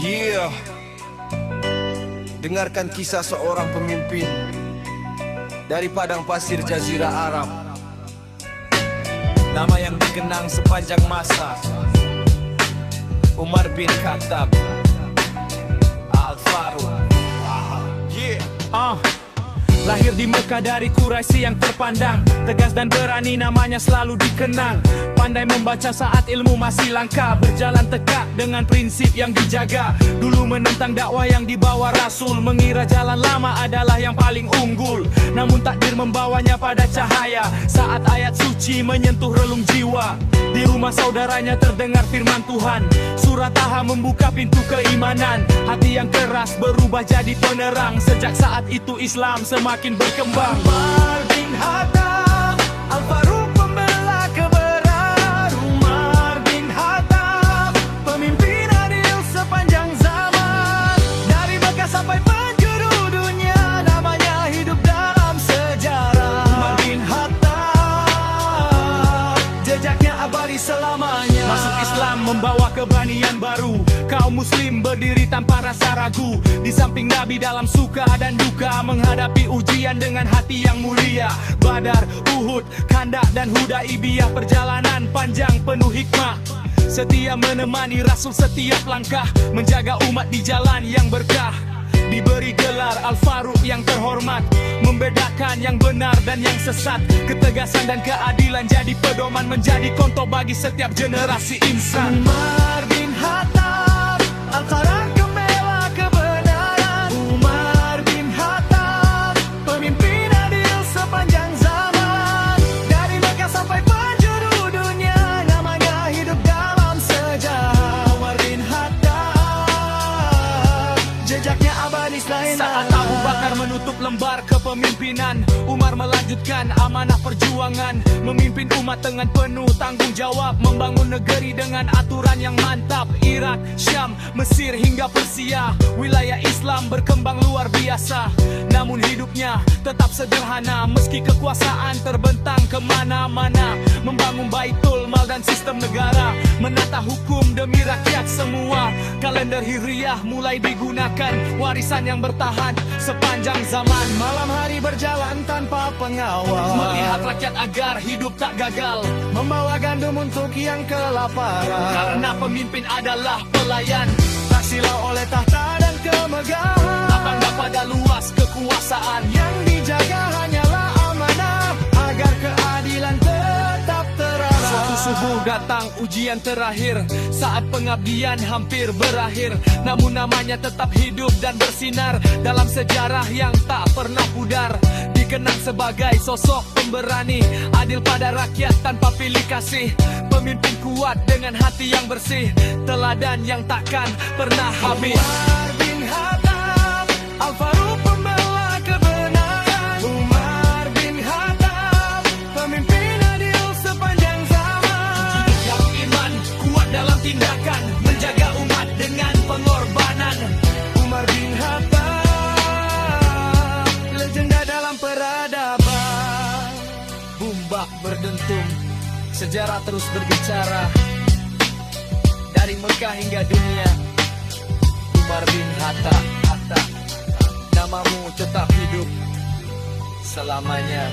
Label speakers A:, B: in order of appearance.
A: Yeah. Dengarkan kisah seorang pemimpin dari padang pasir Jazirah Arab. Nama yang dikenang sepanjang masa, Umar bin Khattab Al-Faruq. Yeah.
B: Lahir di Mekah dari Quraisy yang terpandang, tegas dan berani namanya selalu dikenang. Pandai membaca saat ilmu masih langka, berjalan tegak dengan prinsip yang dijaga. Dulu menentang dakwah yang dibawa Rasul, mengira jalan lama adalah yang paling unggul. Namun takdir membawanya pada cahaya saat ayat suci menyentuh relung jiwa. Di rumah saudaranya terdengar firman Tuhan, surah Taha membuka pintu keimanan. Hati yang keras berubah jadi penerang. Sejak saat itu Islam semakin berkembang.
C: Umar bin Khattab Al-Faruq pembela kebenaran. Umar bin Khattab pemimpin adil sepanjang zaman. Dari Mekah sampai penjuru dunia, namanya hidup dalam sejarah. Umar bin Khattab jejaknya abadi selamanya.
B: Masuk Islam membawa keberanian baru, kaum muslim berdiri tanpa rasa ragu. Di samping Nabi dalam suka dan duka, menghadapi ujian dengan hati yang mulia. Badar, Uhud, Khandak dan Hudaibiyah, perjalanan panjang penuh hikmah. Setia menemani Rasul setiap langkah, menjaga umat di jalan yang berkah. Diberi gelar Al-Faruq yang terhormat, membedakan yang benar dan yang sesat. Ketegasan dan keadilan jadi pedoman, menjadi contoh bagi setiap generasi insan.
C: Umar bin Khattab Al-Faruq pembela kebenaran. Umar bin Khattab pemimpin adil sepanjang zaman. Dari Mekah sampai penjuru dunia, namanya hidup dalam sejarah. Umar bin Khattab jejaknya abadi selain
B: Saat Abu Bakar menutup lembar kepemimpinan, Umar melanjutkan amanah perjuangan, memimpin umat dengan penuh tanggung jawab, membangun negeri dengan aturan yang mantap. Irak, Syam, Mesir hingga Persia, wilayah Islam berkembang luar biasa. Namun hidupnya tetap sederhana, meski kekuasaan terbentang kemana-mana. Membangun Baitul Mal dan sistem negara, menata hukum demi rakyat semua. Kalender Hijriah mulai digunakan, warisan yang bertahan sepanjang zaman.
C: malam hari berjalan tanpa pengawal,
B: Melihat rakyat agar hidup tak gagal,
C: membawa gandum untuk yang kelaparan.
B: karena pemimpin adalah pelayan.
C: Tak silau oleh tahta dan kemegahan,
B: Bangga pada luas kekuasaan,
C: yang dijaga hanyalah amanah, agar keadilan tetap terarah.
B: suatu subuh datang ujian terakhir, saat pengabdian hampir berakhir. Namun namanya tetap hidup dan bersinar dalam sejarah yang tak pernah pudar. Dikenang sebagai sosok pemberani, adil pada rakyat tanpa pilih kasih. Pemimpin kuat dengan hati yang bersih, teladan yang takkan pernah habis.
C: Umar bin Khattab Al-Faruq pembela kebenaran. Umar bin Khattab pemimpin adil sepanjang zaman.
B: Yang iman kuat dalam tindakan, menjaga umat dengan pengorbanan.
C: Umar bin Khattab legenda dalam peradaban.
B: Bumbak berdentum, sejarah terus berbicara. Dari Mekah hingga dunia, Umar bin Khattab, namamu tetap hidup selamanya.